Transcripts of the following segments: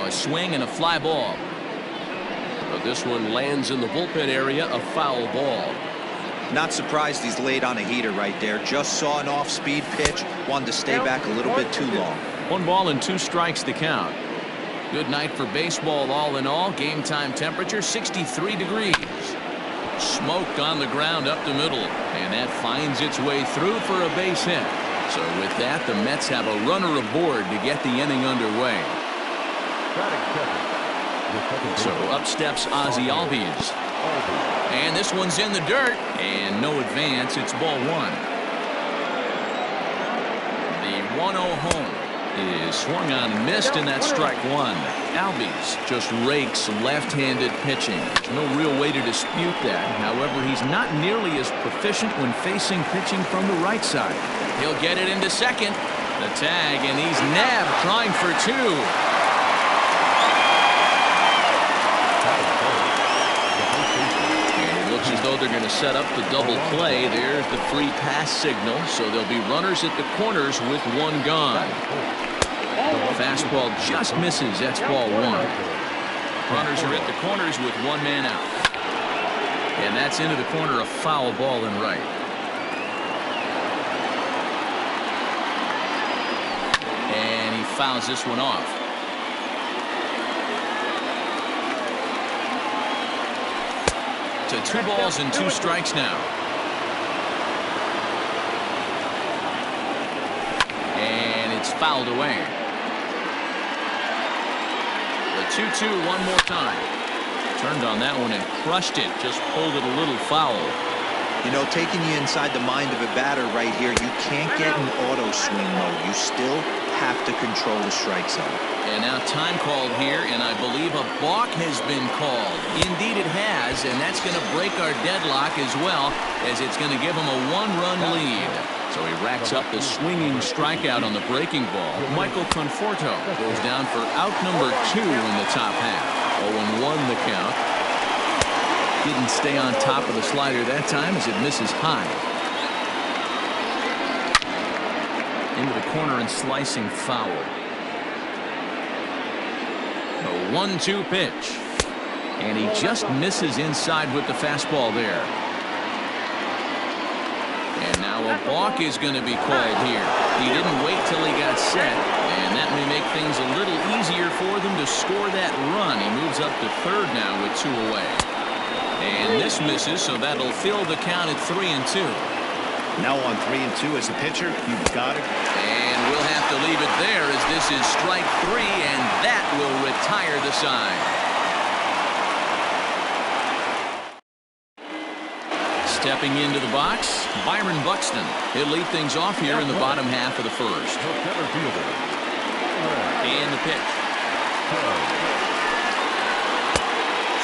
a swing and a fly ball. But this one lands in the bullpen area, a foul ball. Not surprised he's laid on a heater right there. Just saw an off-speed pitch. Wanted to stay back a little bit too long. 1 ball and 2 strikes to count. Good night for baseball all in all. Game time temperature 63 degrees. Smoke on the ground up the middle. And that finds its way through for a base hit. So with that, the Mets have a runner aboard to get the inning underway. So up steps Ozzie Albies. And this one's in the dirt. And no advance. It's ball 1. The 1-0 home is swung on and missed, and that's strike 1. Albies just rakes left-handed pitching. There's no real way to dispute that. However, he's not nearly as proficient when facing pitching from the right side. He'll get it into second. The tag, and he's nabbed trying for 2. Looks as though they're going to set up the double play. There's the free pass signal, so there'll be runners at the corners with 1 gone. Fastball just misses. That's ball 1. Runners are at the corners with 1 man out. And that's into the corner, a foul ball in right. And he fouls this one off. To 2 balls and 2 strikes now. And it's fouled away. The 2-2 one more time. Turned on that one and crushed it. Just pulled it a little foul. You know, taking you inside the mind of a batter right here, you can't get in auto swing mode. You still have to control the strike zone. And now time called here, and I believe a balk has been called. Indeed it has, and that's going to break our deadlock as well, as it's going to give him a 1-run lead. So he racks up the swinging strikeout on the breaking ball. Michael Conforto goes down for out number 2 in the top half. 0-1 the count. Didn't stay on top of the slider that time as it misses high. Into the corner and slicing foul. A 1-2 pitch. And he just misses inside with the fastball there. And now a balk is going to be called here. He didn't wait till he got set, and that may make things a little easier for them to score that run. He moves up to third now with 2 away. And this misses, so that'll fill the count at 3-2. Now on 3-2 as a pitcher, you've got it. And we'll have to leave it there as this is strike 3, and that will retire the side. Stepping into the box, Byron Buxton. He'll lead things off here in the bottom half of the first. And the pitch.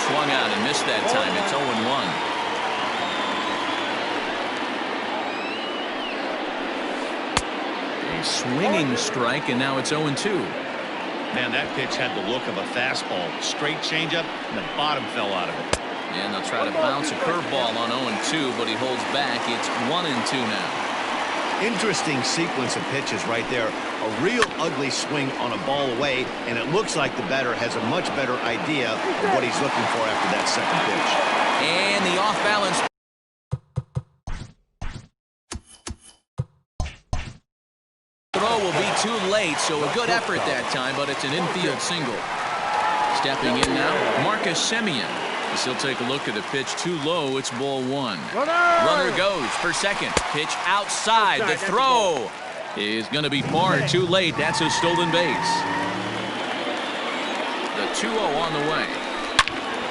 Swung out and missed that time. It's 0-1. Swinging strike, and now it's 0-2. Man, that pitch had the look of a fastball. Straight changeup, and the bottom fell out of it. And they'll try to bounce a curveball on 0-2, but he holds back. It's 1-2 now. Interesting sequence of pitches right there. A real ugly swing on a ball away, and it looks like the batter has a much better idea of what he's looking for after that second pitch. And the off-balance throw will be too late, so a good effort that time, but it's an infield single. Stepping in now, Marcus Semien. As he'll take a look at the pitch too low, it's ball 1. Runner goes for second. Pitch outside. The throw is going to be far too late. That's a stolen base. The 2-0 on the way.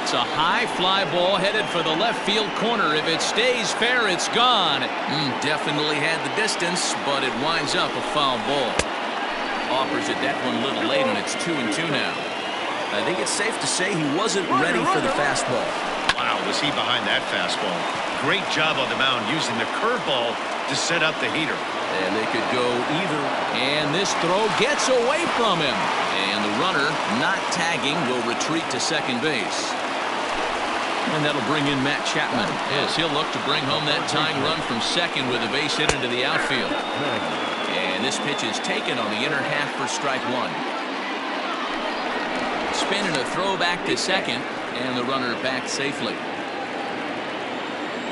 It's a high fly ball headed for the left field corner. If it stays fair, it's gone. Definitely had the distance, but it winds up a foul ball. Offers it that one a little late, and it's 2-2 now. I think it's safe to say he wasn't ready for the fastball. Wow, was he behind that fastball. Great job on the mound using the curveball to set up the heater. And they could go either. And this throw gets away from him. And the runner, not tagging, will retreat to second base. And that'll bring in Matt Chapman. Yes, he'll look to bring home that tying run from second with a base hit into the outfield. And this pitch is taken on the inner half for strike 1. spin and a throw back to second, and the runner back safely.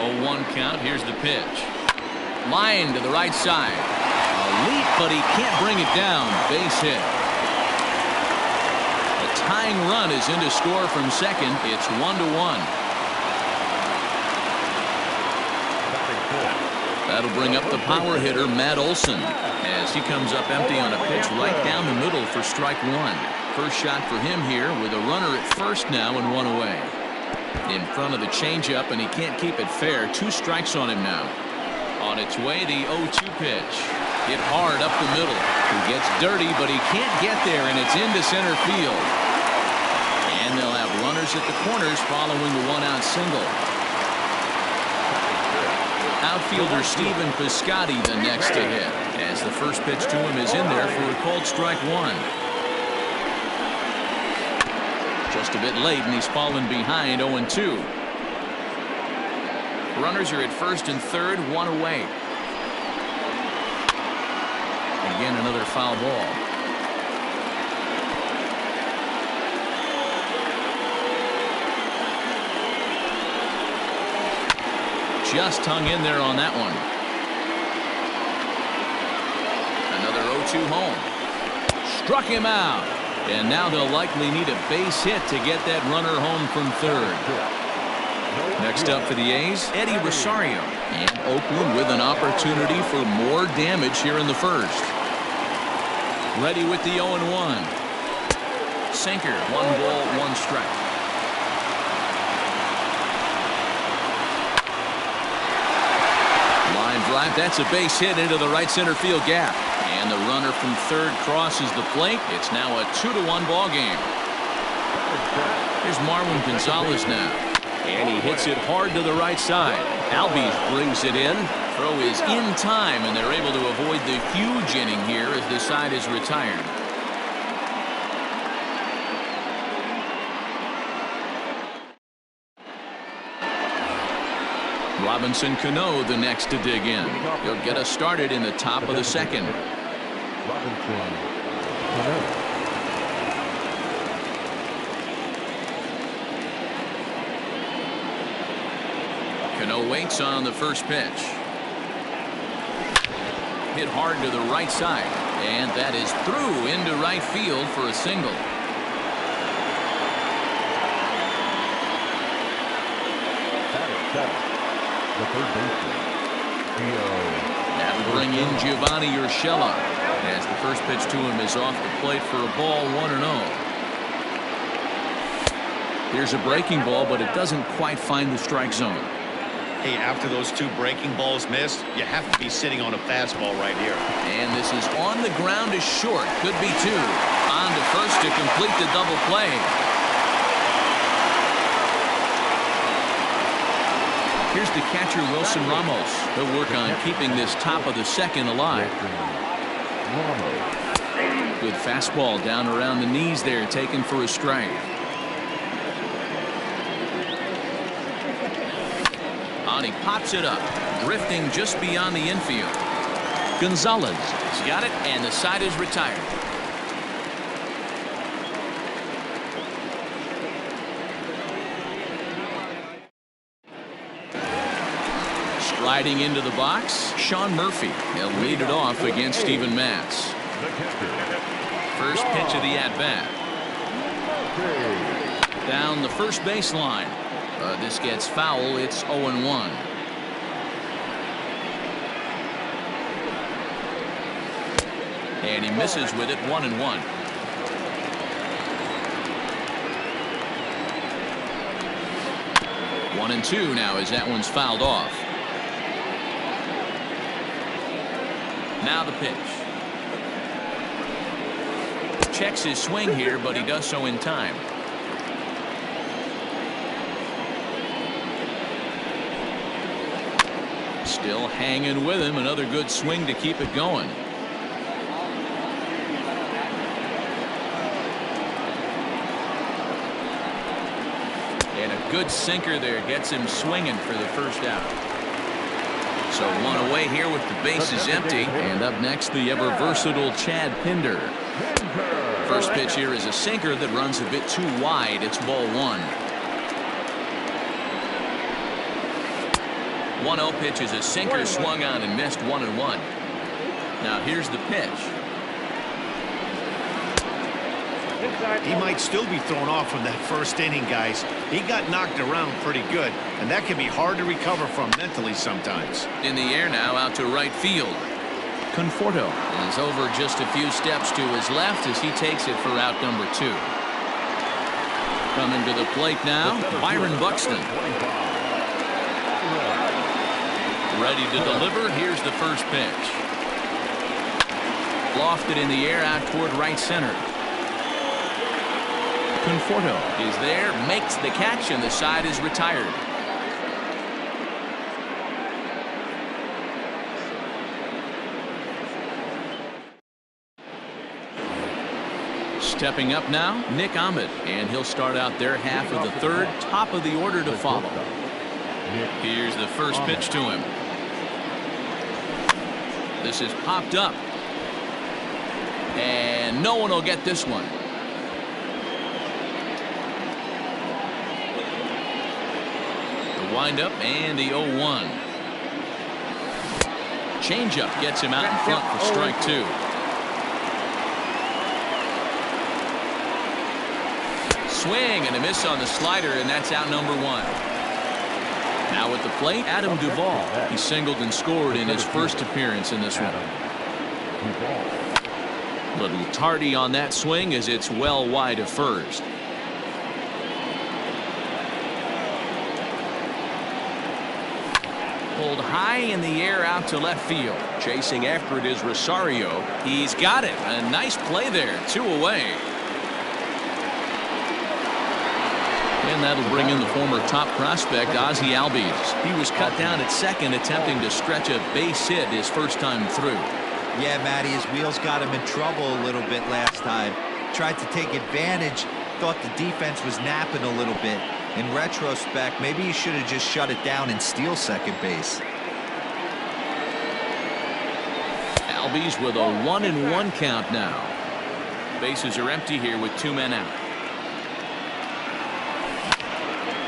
0-1 count. Here's the pitch. Line to the right side. A leap, but he can't bring it down. Base hit. The tying run is in to score from second. It's 1-1. That'll bring up the power hitter, Matt Olson, as he comes up empty on a pitch right down the middle for strike one. First shot for him here with a runner at first now and one away. In front of the changeup, and he can't keep it fair. 2 strikes on him now. On its way, the 0-2 pitch. Hit hard up the middle. He gets dirty, but he can't get there, and it's into center field. And they'll have runners at the corners following the one-out single. Outfielder Stephen Piscotty the next to hit, as the first pitch to him is in there for a called strike one. Just a bit late, and he's fallen behind 0-2. Runners are at first and third, one away. Again, another foul ball. Just hung in there on that one. Another 0-2 home. Struck him out. And now they'll likely need a base hit to get that runner home from third. Next up for the A's, Eddie Rosario. And Oakland with an opportunity for more damage here in the first. Ready with the 0-1. Sinker, 1 ball, 1 strike. Line drive, that's a base hit into the right center field gap. And the runner from third crosses the plate. It's now a 2-1 ball game. Here's Marwin Gonzalez now. And he hits it hard to the right side. Albies brings it in. Throw is in time, and they're able to avoid the huge inning here as the side is retired. Robinson Cano the next to dig in. He'll get us started in the top of the second. Cano waits on the first pitch. Hit hard to the right side, and that is through into right field for a single. The third baseman, That'll bring in Giovanni Urshela, as the first pitch to him is off the plate for a ball, 1-0. Here's a breaking ball, but it doesn't quite find the strike zone. Hey, after those 2 breaking balls missed, you have to be sitting on a fastball right here. And this is on the ground is short. Could be 2. On to first to complete the double play. Here's the catcher, Wilson Ramos. He'll work on keeping this top of the second alive. Good fastball down around the knees there, taken for a strike. On, he pops it up, drifting just beyond the infield. Gonzalez has got it, and the side is retired. Sliding into the box, Sean Murphy. He'll lead it off against Steven Matz. First pitch of the at-bat. Down the first baseline. This gets foul. It's 0-1. And he misses with it, 1-1. One and two now as that one's fouled off. Now the pitch. Checks his swing here, but he does so in time. Still hanging with him. Another good swing to keep it going. And a good sinker there gets him swinging for the first out. So one away here with the bases empty. And up next, the ever versatile Chad Pinder. First pitch here is a sinker that runs a bit too wide. It's ball one. 1-0 pitch is a sinker swung on and missed 1-1. Now here's the pitch. He might still be thrown off from that first inning, guys. He got knocked around pretty good, and that can be hard to recover from mentally sometimes. In the air now out to right field. Conforto is over just a few steps to his left as he takes it for out number 2. Coming to the plate now, Byron Buxton. Ready to deliver. Here's the first pitch. Lofted in the air out toward right center. Conforto is there, makes the catch, and the side is retired. Stepping up now, Nick Ahmed, and he'll start out their half of the third, top of the order to follow. Here's the first pitch to him. This is popped up. And no one will get this one. The windup and the 0-1. Changeup gets him out in front for strike 2. Swing and a miss on the slider, and that's out number 1. Now at the plate, Adam Duvall. He singled and scored in his first appearance in this one. Little tardy on that swing as it's well wide of first. Pulled high in the air out to left field. Chasing after it is Rosario. He's got it. A nice play there. 2 away. And that'll bring in the former top prospect, Ozzie Albies. He was cut down at second, attempting to stretch a base hit his first time through. Yeah, Matty, his wheels got him in trouble a little bit last time. Tried to take advantage, thought the defense was napping a little bit. In retrospect, maybe he should have just shut it down and steal second base. Albies with a 1-1 count now. Bases are empty here with 2 men out.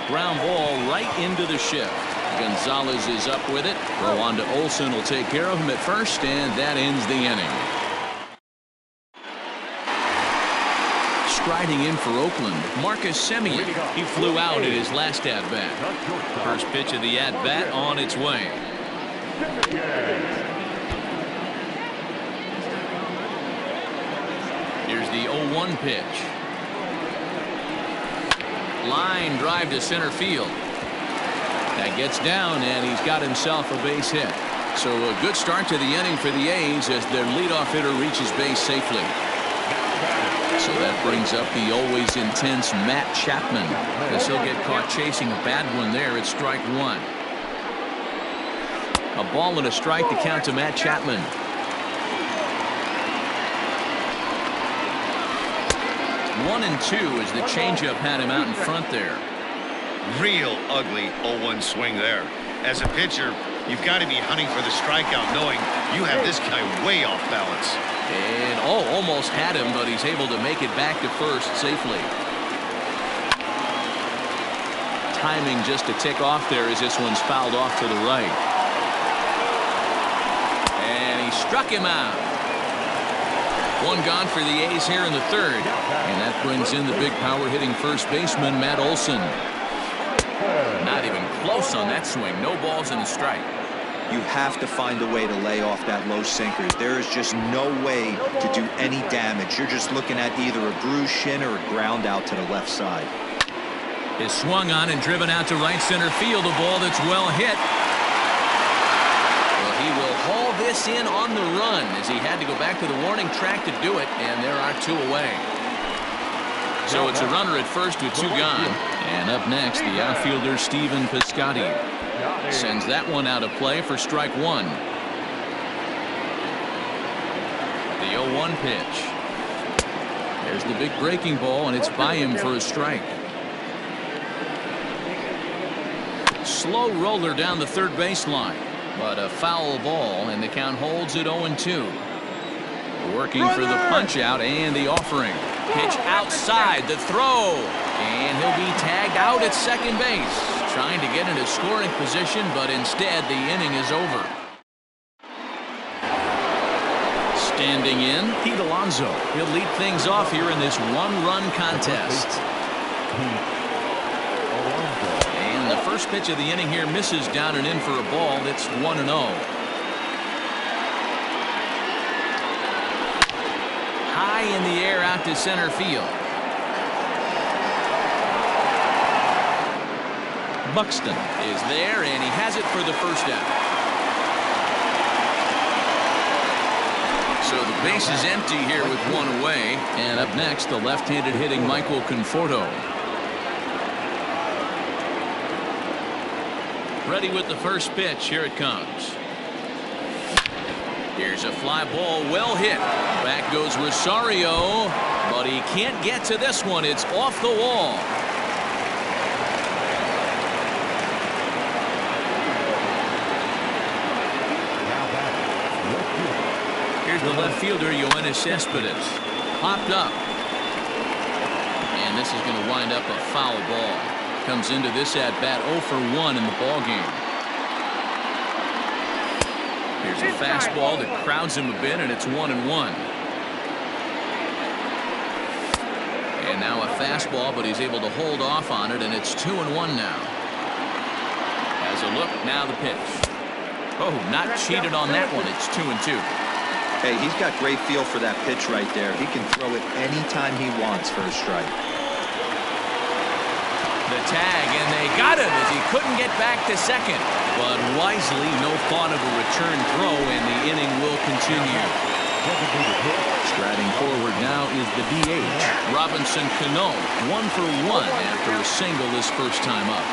Ground ball right into the shift. Gonzalez is up with it. Throw on to Olsen will take care of him at first, and that ends the inning. Striding in for Oakland, Marcus Semien. He flew out at his last at-bat. First pitch of the at-bat on its way. Here's the 0-1 pitch. Line drive to center field. That gets down, and he's got himself a base hit. So a good start to the inning for the A's as their leadoff hitter reaches base safely. So that brings up the always intense Matt Chapman, as he'll get caught chasing a bad one there at strike 1. A ball and a strike to count to Matt Chapman. One and 2 as the changeup had him out in front there. Real ugly 0-1 swing there. As a pitcher, you've got to be hunting for the strikeout, knowing you have this guy way off balance. And almost had him, but he's able to make it back to first safely. Timing just to tick off there as this one's fouled off to the right. And he struck him out. One gone for the A's here in the third. And that brings in the big power hitting first baseman, Matt Olson. Not even close on that swing. No balls and a strike. You have to find a way to lay off that low sinker. There is just no way to do any damage. You're just looking at either a bruised shin or a ground out to the left side. Is swung on and driven out to right center field. A ball that's well hit. Well, he will haul this in on the run as he had to go back to the warning track to do it, and there are 2 away. So it's a runner at first with 2 gone. And up next, the outfielder Stephen Piscotty sends that one out of play for strike 1. The 0-1 pitch. There's the big breaking ball, and it's by him for a strike. Slow roller down the third baseline, but a foul ball, and the count holds at 0-2. Working for the punch out and the offering. Pitch outside, the throw. And he'll be tagged out at second base. Trying to get into scoring position, but instead the inning is over. Standing in, Pete Alonso. He'll lead things off here in this one-run contest. And the first pitch of the inning here misses down and in for a ball. That's 1-0. High in the air out to center field. Buxton is there, and he has it for the first out. So the base is empty here with one away. And up next, the left-handed hitting Michael Conforto. Ready with the first pitch. Here it comes. Here's a fly ball, well hit. Back goes Rosario, but he can't get to this one. It's off the wall. Here's the left fielder, Yoenis Cespedes. Popped up. And this is going to wind up a foul ball. Comes into this at-bat 0 for 1 in the ball game. Here's a fastball that crowds him a bit, and it's 1-1. And now a fastball, but he's able to hold off on it, and it's 2-1 now. Has a look, now the pitch. Oh, not cheated on that one. It's 2-2. Hey, he's got great feel for that pitch right there. He can throw it anytime he wants for a strike. The tag, and they got him as he couldn't get back to second. But wisely, no thought of a return throw, and the inning will continue. Striding forward now is the DH, Robinson Cano, 1 for 1 after a single this first time up.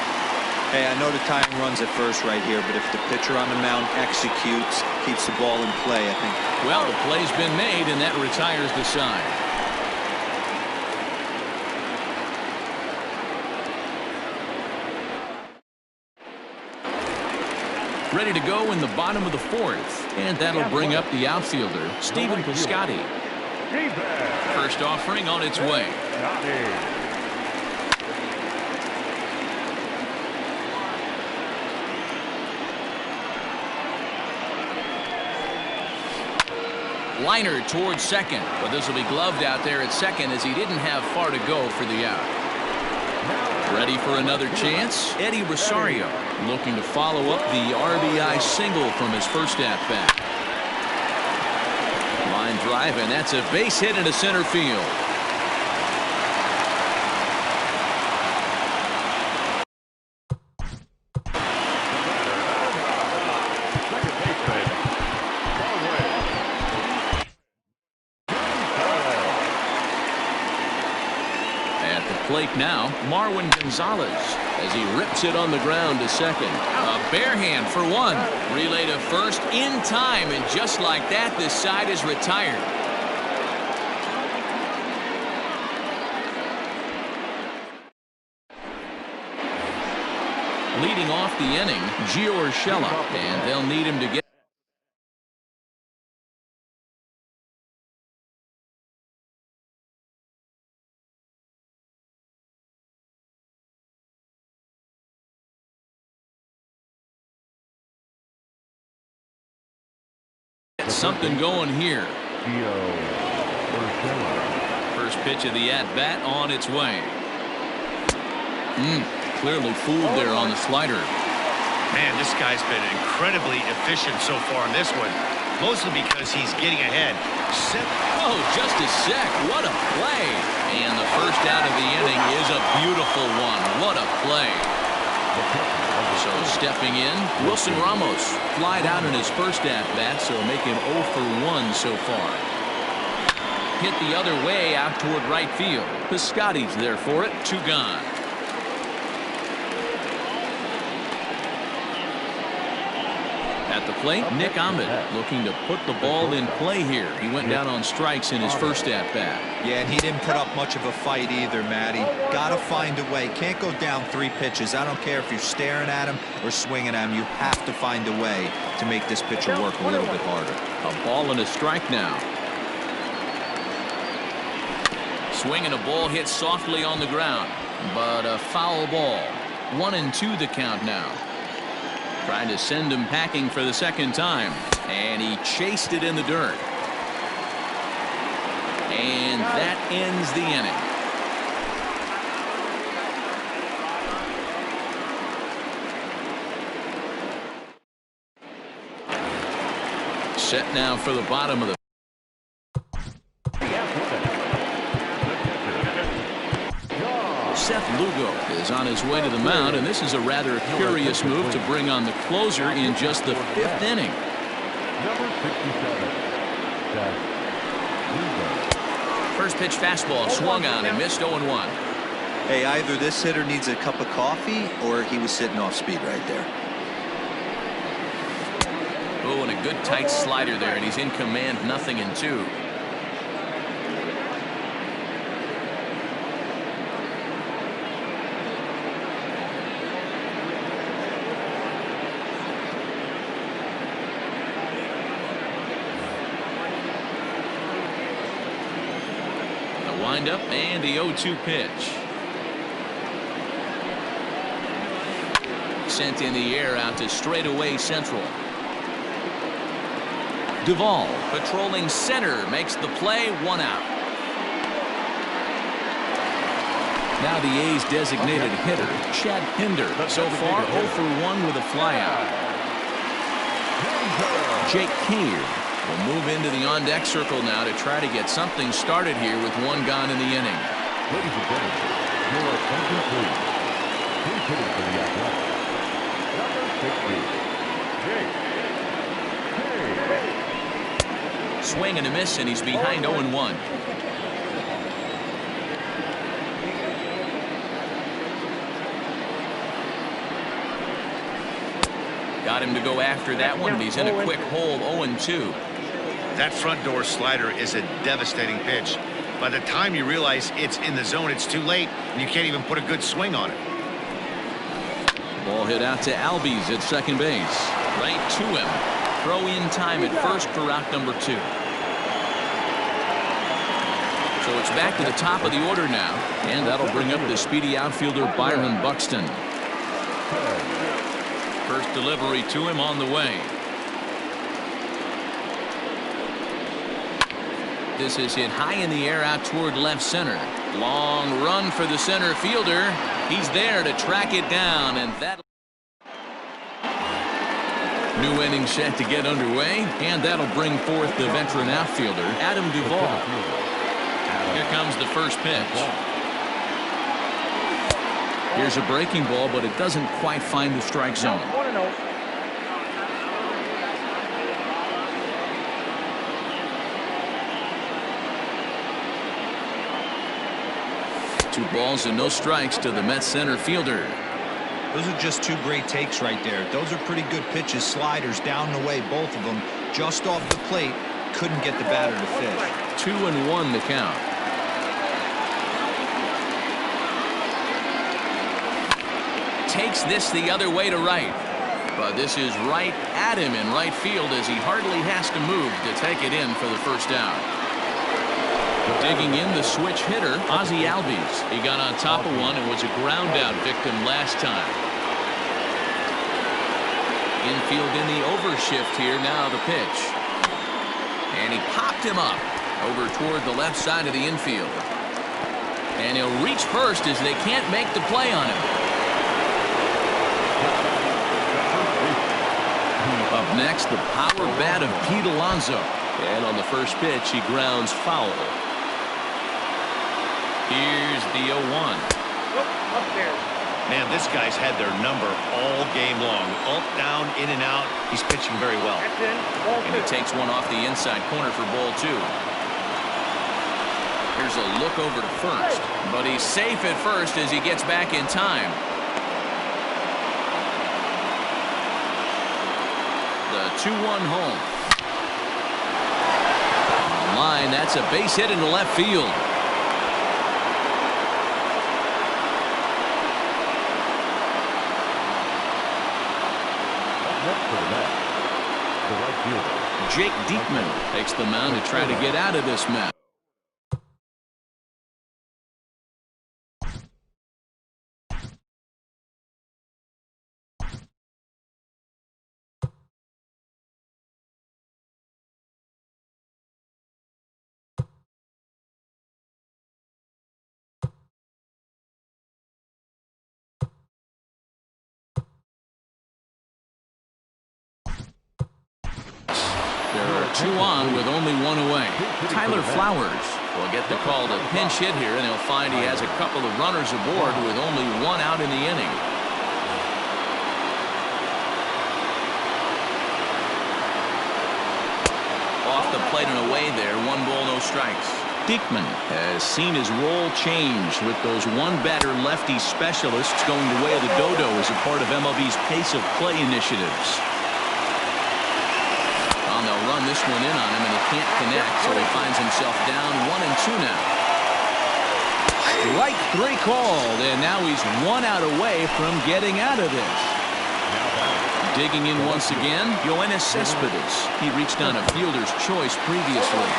Hey, I know the tying runs at first right here, but if the pitcher on the mound executes, keeps the ball in play, I think. Well, the play's been made, and that retires the side. Ready to go in the bottom of the fourth, and that'll bring up the outfielder, Stephen Piscotty. First offering on its way. Liner towards second, but this will be gloved out there at second as he didn't have far to go for the out. Ready for another chance? Eddie Rosario looking to follow up the RBI single from his first at-bat. Line drive, and that's a base hit into center field. Plate now, Marwin Gonzalez as he rips it on the ground to second. A bare hand for one. Relay to first in time, and just like that, this side is retired. Leading off the inning, Gio Urshela, and they'll need him to get something going here. First pitch of the at-bat on its way. Clearly fooled there on the slider. Man, this guy's been incredibly efficient so far in this one, mostly because he's getting ahead. Oh, just a sec. What a play. And the first out of the inning is a beautiful one. What a play. So stepping in, Wilson Ramos flied out in his first at-bat, so make him 0 for 1 so far. Hit the other way out toward right field. Piscotty's there for it. 2 gone. At the plate, Nick Ahmed looking to put the ball in play here. He went down on strikes in his first at-bat. Yeah, and he didn't put up much of a fight either, Matty. Got to find a way. Can't go down 3 pitches. I don't care if you're staring at him or swinging at him. You have to find a way to make this pitcher work a little bit harder. A ball and a strike now. Swinging a ball hit softly on the ground, but a foul ball. 1-2 the count now. Trying to send him packing for the second time, and he chased it in the dirt. And that ends the inning. Set now for the bottom of the Seth Lugo is on his way to the mound, and this is a rather curious move to bring on the closer in just the 5th inning. Number 67, Seth Lugo. First pitch fastball swung on and missed 0-1. Hey, either this hitter needs a cup of coffee or he was sitting off speed right there. Oh, and a good tight slider there, and he's in command, 0-2. The windup and the 0-2 pitch. Sent in the air out to straightaway central. Duvall patrolling center makes the play, 1 out. Now the A's designated hitter, Chad Pinder, so far 0 for 1 with a flyout. Jake Cave will move into the on-deck circle now to try to get something started here with 1 gone in the inning. Ladies and gentlemen, your attention please. He's hitting for the Athletics. Number 60, Jake Cave. Swing and a miss, and he's behind 0-1. Got him to go after that one, and he's in a quick hold, 0-2. That front door slider is a devastating pitch. By the time you realize it's in the zone, it's too late, and you can't even put a good swing on it. Ball hit out to Albies at second base. Right to him. Throw in time at first for out number 2. So it's back to the top of the order now, and that'll bring up the speedy outfielder Byron Buxton. First delivery to him on the way. This is hit high in the air out toward left center. Long run for the center fielder. He's there to track it down, and that new inning set to get underway, and that'll bring forth the veteran outfielder Adam Duvall. Here comes the first pitch. Here's a breaking ball, but it doesn't quite find the strike zone. 2 balls and no strikes to the Mets center fielder. Those are just 2 great takes right there. Those are pretty good pitches, sliders down the way, both of them just off the plate. Couldn't get the batter to fish. 2-1 the count. Takes this the other way to right, but this is right at him in right field as he hardly has to move to take it in for the first out. Digging in the switch hitter, Ozzie Albies. He got on top of one and was a ground out victim last time. Infield in the overshift here now, the pitch. And he popped him up over toward the left side of the infield. And he'll reach first as they can't make the play on him. Up next, the power bat of Pete Alonso. And on the first pitch, he grounds foul. Here's the 0-1. Man, this guy's had their number all game long. Up, down, in and out. He's pitching very well. And he takes one off the inside corner for ball 2. Here's a look over to first, but he's safe at first as he gets back in time. The 2-1 home. On line, that's a base hit into left field. Jake Diekman takes the mound to try to get out of this mess. 2 on with only 1 away. Tyler Flowers will get the call to pinch hit here, and he'll find he has a couple of runners aboard with only 1 out in the inning. Off the plate and away there. 1 ball, no strikes. Diekman has seen his role change with those one-batter lefty specialists going the way of the dodo as a part of MLB's pace of play initiatives. Well, they'll run this one in on him, and he can't connect, so he finds himself down 1-2 now. Strike 3 called, and now he's 1 out away from getting out of this. Digging in once again, Yoenis Cespedes. He reached on a fielder's choice previously.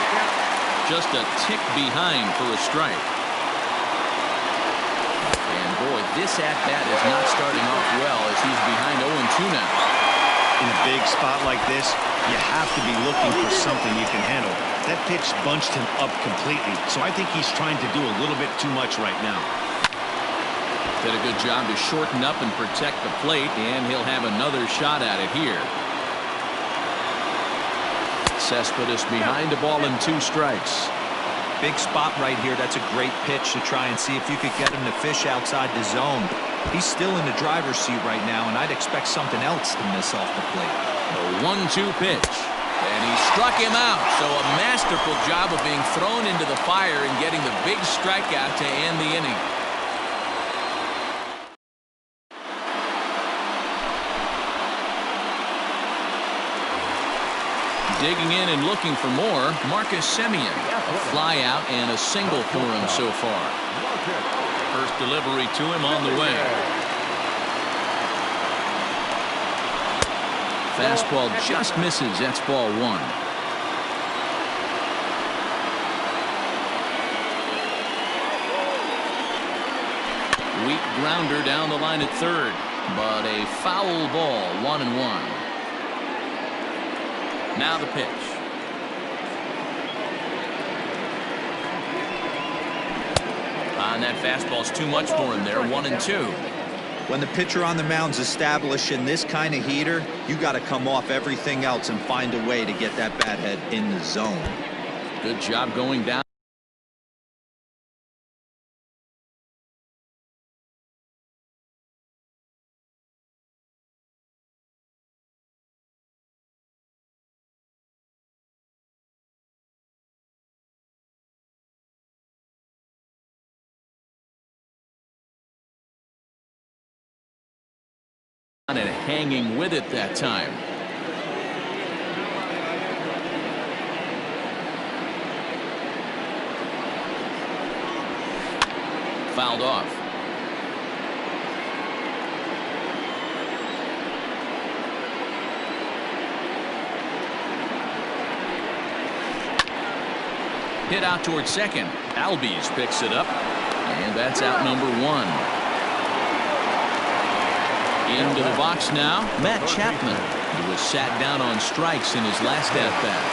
Just a tick behind for a strike. And boy, this at-bat is not starting off well as he's behind 0-2 now. In a big spot like this, you have to be looking for something you can handle. That pitch bunched him up completely, so I think he's trying to do a little bit too much right now. Did a good job to shorten up and protect the plate, and he'll have another shot at it here. Cespedes behind the ball and 2 strikes. Big spot right here. That's a great pitch to try and see if you could get him to fish outside the zone. He's still in the driver's seat right now, and I'd expect something else to miss off the plate. The 1-2 pitch. And he struck him out. So a masterful job of being thrown into the fire and getting the big strikeout to end the inning. Digging in and looking for more, Marcus Semien. A fly out and a single for him so far. First delivery to him on the way. Fastball just misses. That's ball 1. Weak grounder down the line at third, but a foul ball. 1-1. Now the pitch. And that fastball's too much for him there. 1-2. When the pitcher on the mound's establishing this kind of heater, you got to come off everything else and find a way to get that bat head in the zone. Good job going down. And hanging with it that time. Fouled off. Hit out towards second. Albies picks it up, and that's out number 1. Into the box now, Matt Chapman, who was sat down on strikes in his last at-bat.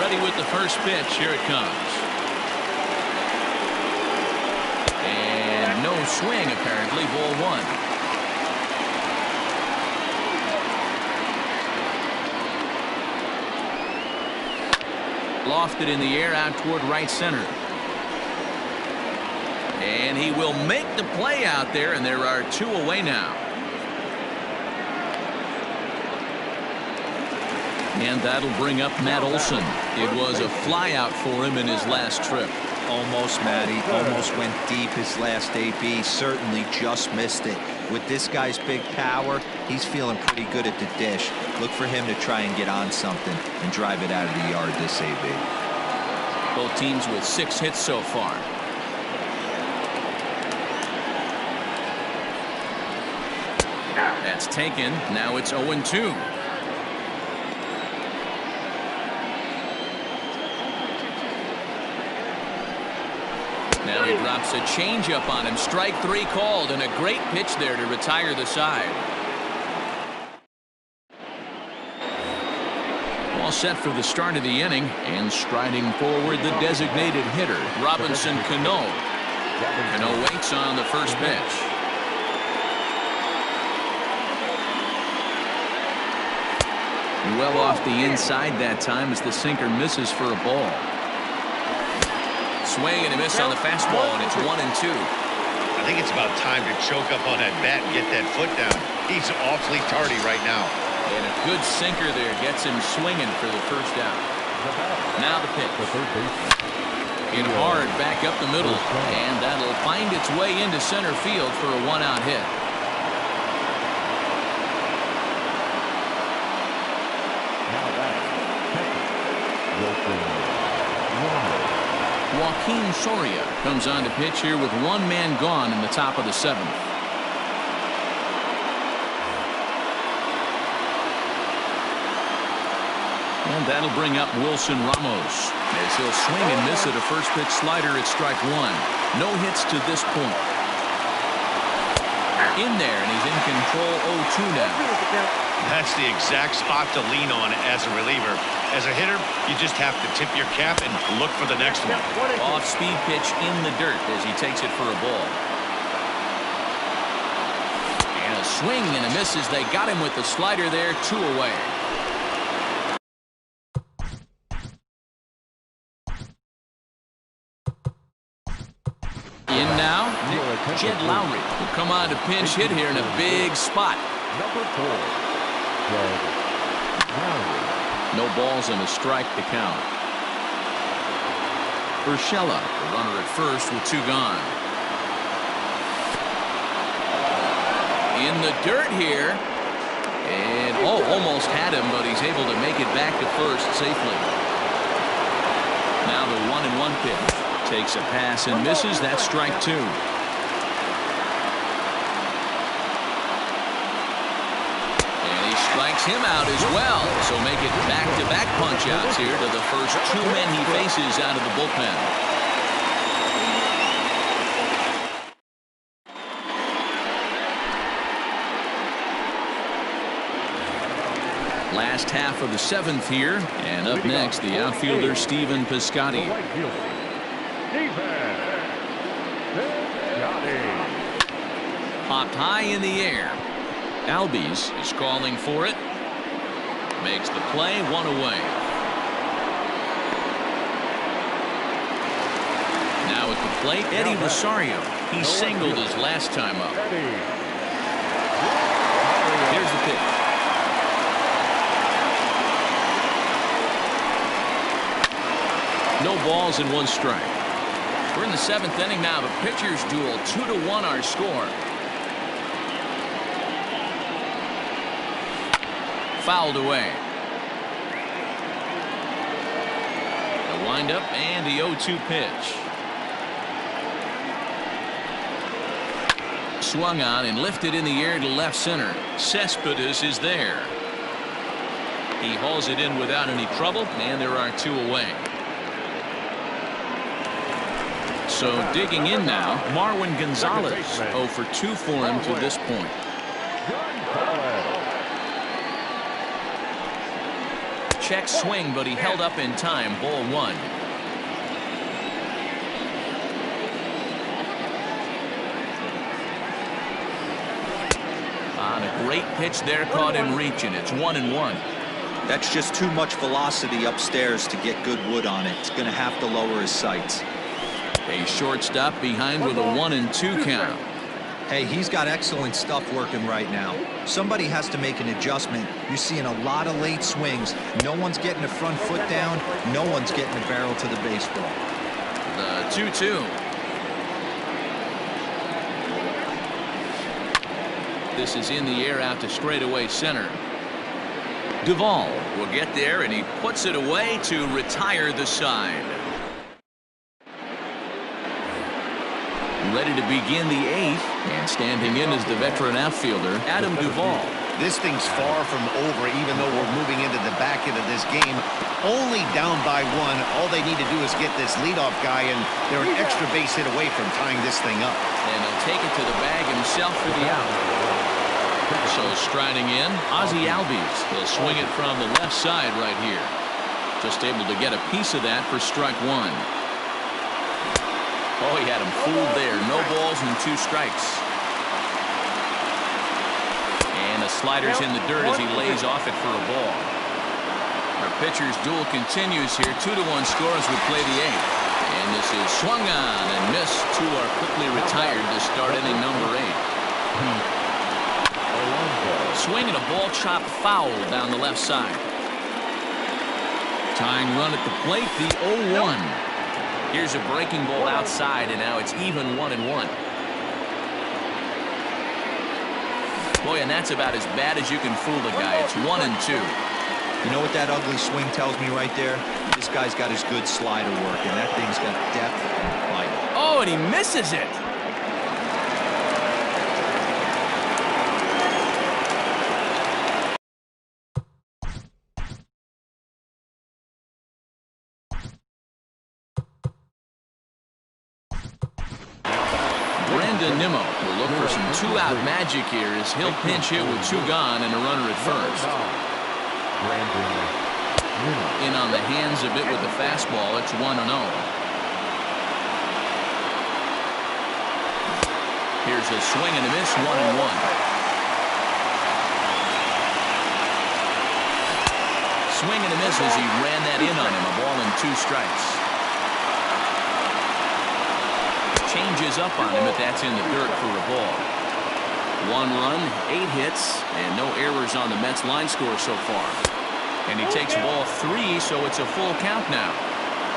Ready with the first pitch. Here it comes. And no swing, apparently. Ball 1. Lofted in the air out toward right center. And he will make the play out there, and there are 2 away now. And that'll bring up Matt Olson. It was a fly out for him in his last trip. Almost, Matty. Almost went deep his last AB. Certainly just missed it. With this guy's big power, he's feeling pretty good at the dish. Look for him to try and get on something and drive it out of the yard this AB. Both teams with 6 hits so far. That's taken. Now it's 0-2. Now he drops a changeup on him. Strike 3 called, and a great pitch there to retire the side. All set for the start of the inning, and striding forward the designated hitter, Robinson Cano. Cano waits on the first pitch. Well off the inside that time as the sinker misses for a ball. Swing and a miss on the fastball, and it's 1-2. I think it's about time to choke up on that bat and get that foot down. He's awfully tardy right now. And a good sinker there gets him swinging for the first out. Now the pitch. In hard back up the middle, and that'll find its way into center field for a one-out hit. Joaquin Soria comes on to pitch here with one man gone in the top of the seventh. And that'll bring up Wilson Ramos as he'll swing and miss at a first pitch slider at strike one. No hits to this point. In there, and he's in control 0-2 now. That's the exact spot to lean on as a reliever. As a hitter, you just have to tip your cap and look for the next one. Off-speed pitch in the dirt as he takes it for a ball. And a swing and a miss as they got him with the slider there, 2 away. In now, Jed Lowry will come on to pinch hit here in a big spot. Number 4, Jed Lowry. No balls and a strike to count. Urshela, the runner at first with 2 gone. In the dirt here. And, almost had him, but he's able to make it back to first safely. Now the 1-1 pitch. Takes a pass and misses. That's strike 2. Strikes him out as well, so make it back-to-back punch-outs here to the first 2 men he faces out of the bullpen. Last half of the 7th here, and up next the outfielder Stephen Piscotty. Popped high in the air. Albies is calling for it. Makes the play, 1 away. Now at the plate, Eddie Rosario. He singled his last time up. Here's the pitch. No balls and 1 strike. We're in the 7th inning now. The pitchers duel, 2-1 our score. Fouled away. The windup and the 0-2 pitch. Swung on and lifted in the air to left center. Cespedes is there. He hauls it in without any trouble, and there are 2 away. So digging in now, Marwin Gonzalez. 0 for 2 for him to this point. Check swing, but he held up in time. Ball 1. On a great pitch there, caught in reach, and it's 1-1. That's just too much velocity upstairs to get good wood on it. It's going to have to lower his sights. A shortstop behind with a 1-2 count. Hey, he's got excellent stuff working right now. Somebody has to make an adjustment. You're seeing a lot of late swings. No one's getting the front foot down. No one's getting the barrel to the baseball. The 2-2. This is in the air out to straightaway center. Duvall will get there, and he puts it away to retire the side. Ready to begin the 8th, and standing in is the veteran outfielder, Adam Duvall. This thing's far from over, even though we're moving into the back end of this game. Only down by 1. All they need to do is get this leadoff guy, and they're an extra base hit away from tying this thing up. And he'll take it to the bag himself for the out. So striding in, Ozzie Albies. He'll swing it from the left side right here. Just able to get a piece of that for strike 1. Oh, he had him fooled there. No balls and 2 strikes. And the slider's in the dirt as he lays off it for a ball. pitcher's duel continues here. 2-1 score as we play the 8th. And this is swung on and missed. Two are quickly retired to start inning number 8. Swing and a ball chopped foul down the left side. Tying run at the plate, the 0-1. Here's a breaking ball outside, and now it's even 1-1. Boy, and that's about as bad as you can fool a guy. It's 1-2. You know what that ugly swing tells me right there? This guy's got his good slider work, and that thing's got depth and bite. Oh, and he misses it. Brandon Nimmo will look for some two-out magic here as he'll pinch hit with 2 gone and a runner at first. In on the hands a bit with the fastball. It's 1-0. Here's a swing and a miss. 1-1. Swing and a miss as he ran that in on him. A ball and 2 strikes. Changes up on him, but that's in the dirt for a ball. 1 run, 8 hits, and no errors on the Mets line score so far. And he takes ball 3, so it's a full count now.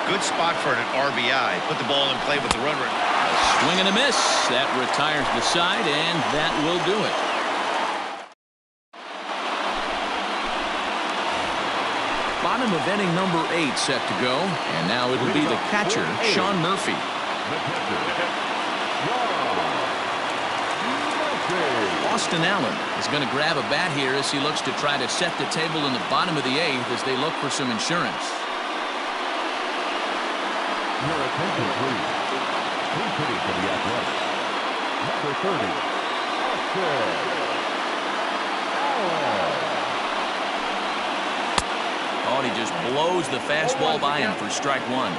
Good spot for an RBI. Put the ball in play with the runner. A swing and a miss. That retires the side, and that will do it. Bottom of inning number 8 set to go, and now it'll be the catcher, Sean Murphy. Austin Allen is going to grab a bat here as he looks to try to set the table in the bottom of the 8th as they look for some insurance. Your attention, please. Who's hitting for the Athletics? Number 30, Austin Allen. Oh, and he just blows the fastball by him for strike 1.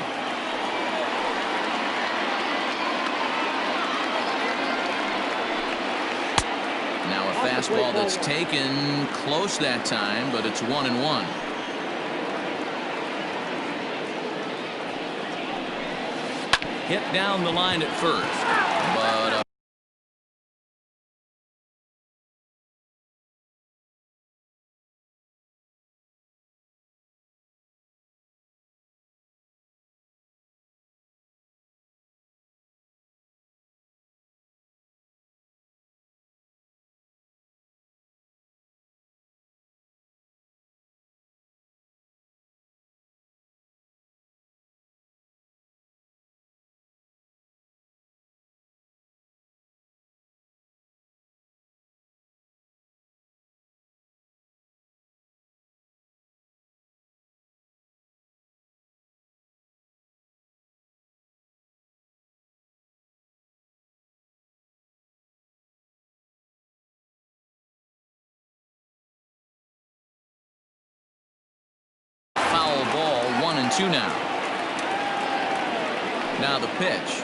Now a fastball that's taken close that time, but it's 1-1. Hit down the line at first, but foul ball. 1-2 now. Now the pitch.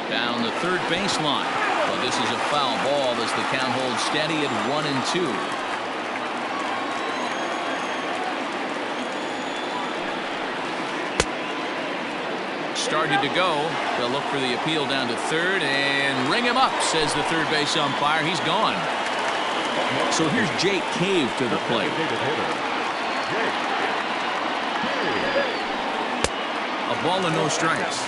Down the third baseline. Well, this is a foul ball as the count holds steady at 1-2. Started to go. They'll look for the appeal down to third and ring him up, says the third base umpire. He's gone. So here's Jake Cave to the plate. A ball and no strikes.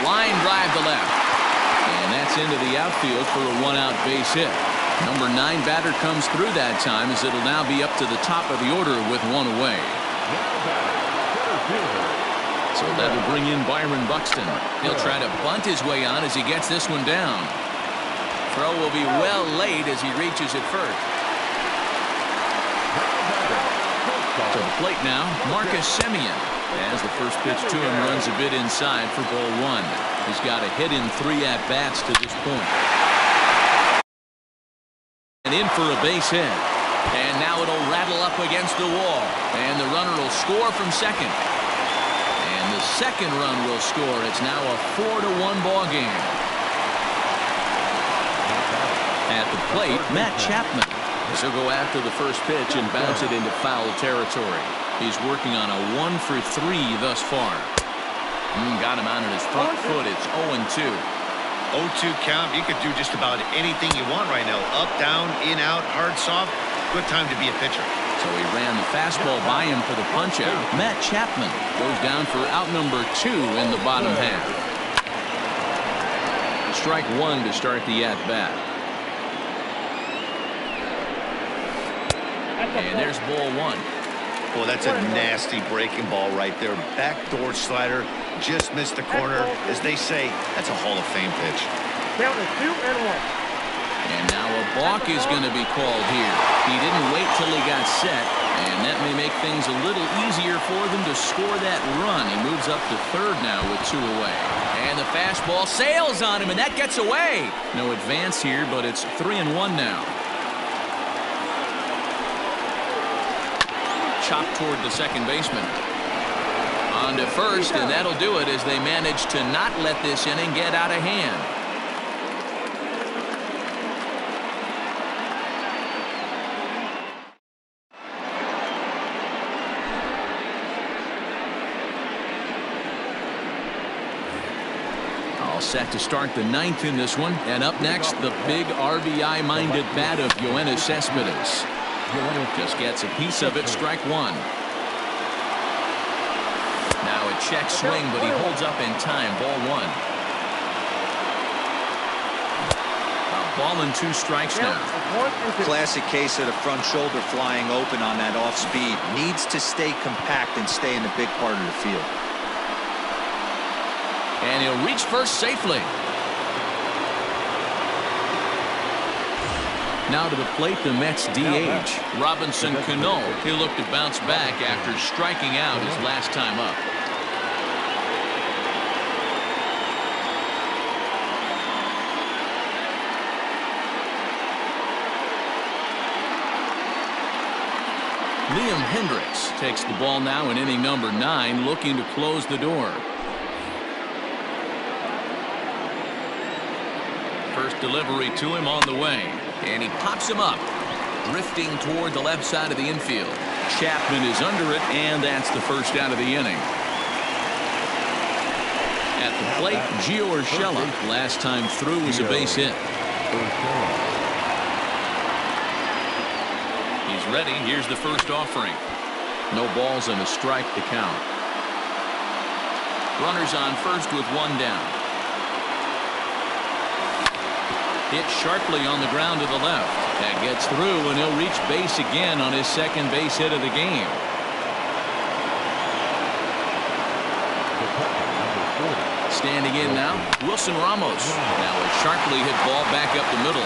Line drive to left. And that's into the outfield for a 1-out base hit. Number 9 batter comes through that time as it'll now be up to the top of the order with 1 away. So that'll bring in Byron Buxton. He'll try to bunt his way on as he gets this one down. Throw will be well late as he reaches it first. To the plate now, Marcus Semien. As the first pitch to him runs a bit inside for ball 1. He's got a hit in 3 at-bats to this point. And in for a base hit. And now it'll rattle up against the wall. And the runner will score from second. And And the second run will score. It's now a 4-1 ball game. At the plate, Matt Chapman. He'll go after the first pitch and bounce it into foul territory. He's working on a 1 for 3 thus far. Got him out on his front foot. It's 0-2. 0-2 count. You could do just about anything you want right now. Up, down, in, out, hard, soft. Good time to be a pitcher. So he ran the fastball by him for the punch-out. Matt Chapman goes down for out number 2 in the bottom half. Strike 1 to start the at-bat. And there's ball 1. Well, that's a nasty breaking ball right there. Backdoor slider. Just missed the corner. As they say, that's a Hall of Fame pitch. Count is 2-1. And now a balk is going to be called here. He didn't wait till he got set, and that may make things a little easier for them to score that run. He moves up to third now with 2 away. And the fastball sails on him, and that gets away. No advance here, but it's 3-1 now. Chopped toward the second baseman. On to first, and that'll do it as they manage to not let this inning get out of hand. All set to start the 9th in this one. And up next, the big RBI-minded bat of Yoenis Cespedes. Just gets a piece of it, strike 1. Now a check swing, but he holds up in time, ball 1. A ball and 2 strikes now. Classic case of the front shoulder flying open on that off speed. Needs to stay compact and stay in the big part of the field. And he'll reach first safely. Now to the plate, the Mets DH, Robinson Cano. He'll look to bounce back after striking out his last time up. Liam Hendricks takes the ball now in inning number 9, looking to close the door. First delivery to him on the way. And he pops him up, drifting toward the left side of the infield. Chapman is under it, and that's the first out of the inning. At the plate, Gio Urshela. Last time through was a base hit. He's ready. Here's the first offering. No balls and a strike to count. Runners on first with 1 down. Hit sharply on the ground to the left. That gets through, and he'll reach base again on his second base hit of the game. Standing in now, Wilson Ramos. Now a sharply hit ball back up the middle.